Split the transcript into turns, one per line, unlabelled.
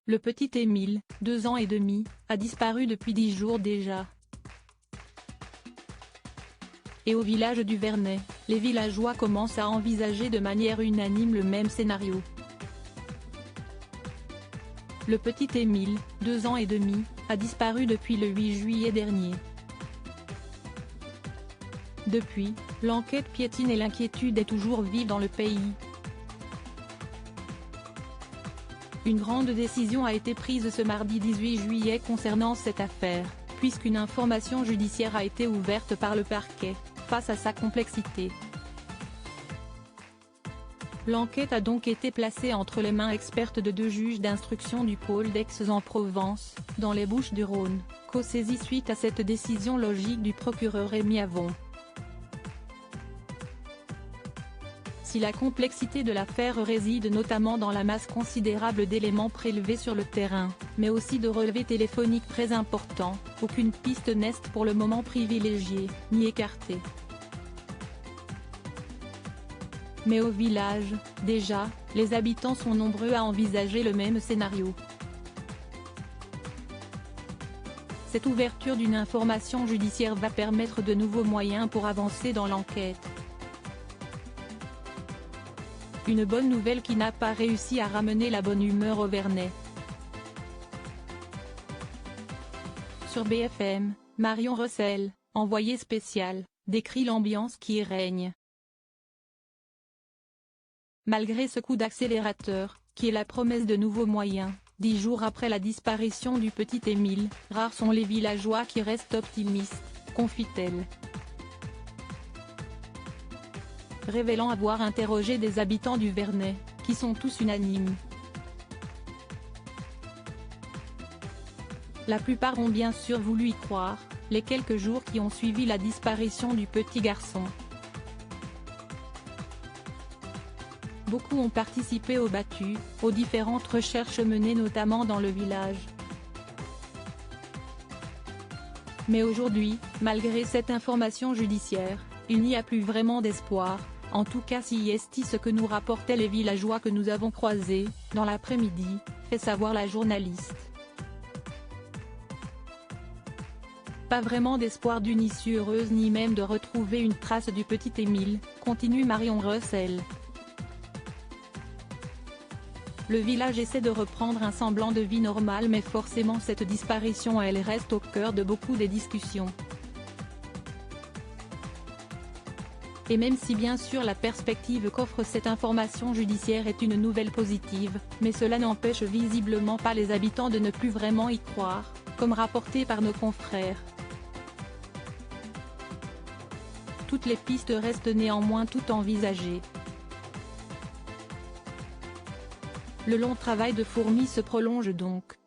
Le petit Émile, 2 ans et demi, a disparu depuis 10 jours déjà. Et au village du Vernet, les villageois commencent à envisager de manière unanime le même scénario. Le petit Émile, 2 ans et demi, a disparu depuis le 8 juillet dernier. Depuis, l'enquête piétine et l'inquiétude est toujours vive dans le pays. Une grande décision a été prise ce mardi 18 juillet concernant cette affaire, puisqu'une information judiciaire a été ouverte par le parquet, face à sa complexité. L'enquête a donc été placée entre les mains expertes de 2 juges d'instruction du pôle d'Aix-en-Provence, dans les Bouches-du-Rhône, co-saisis suite à cette décision logique du procureur Rémi Avon. Si la complexité de l'affaire réside notamment dans la masse considérable d'éléments prélevés sur le terrain, mais aussi de relevés téléphoniques très importants, aucune piste n'est pour le moment privilégiée, ni écartée. Mais au village, déjà, les habitants sont nombreux à envisager le même scénario. Cette ouverture d'une information judiciaire va permettre de nouveaux moyens pour avancer dans l'enquête. Une bonne nouvelle qui n'a pas réussi à ramener la bonne humeur au Vernet. Sur BFM, Marion Rossel, envoyée spéciale, décrit l'ambiance qui y règne. Malgré ce coup d'accélérateur, qui est la promesse de nouveaux moyens, 10 jours après la disparition du petit Émile, rares sont les villageois qui restent optimistes, confie-t-elle. Révélant avoir interrogé des habitants du Vernet, qui sont tous unanimes. La plupart ont bien sûr voulu y croire, les quelques jours qui ont suivi la disparition du petit garçon. Beaucoup ont participé aux battues, aux différentes recherches menées notamment dans le village. Mais aujourd'hui, malgré cette information judiciaire, il n'y a plus vraiment d'espoir. En tout cas si est ce que nous rapportaient les villageois que nous avons croisés, dans l'après-midi, fait savoir la journaliste. Pas vraiment d'espoir d'une issue heureuse ni même de retrouver une trace du petit Émile, continue Marion Rossel. Le village essaie de reprendre un semblant de vie normale mais forcément cette disparition elle reste au cœur de beaucoup des discussions. Et même si bien sûr la perspective qu'offre cette information judiciaire est une nouvelle positive, mais cela n'empêche visiblement pas les habitants de ne plus vraiment y croire, comme rapporté par nos confrères. Toutes les pistes restent néanmoins toutes envisagées. Le long travail de fourmi se prolonge donc.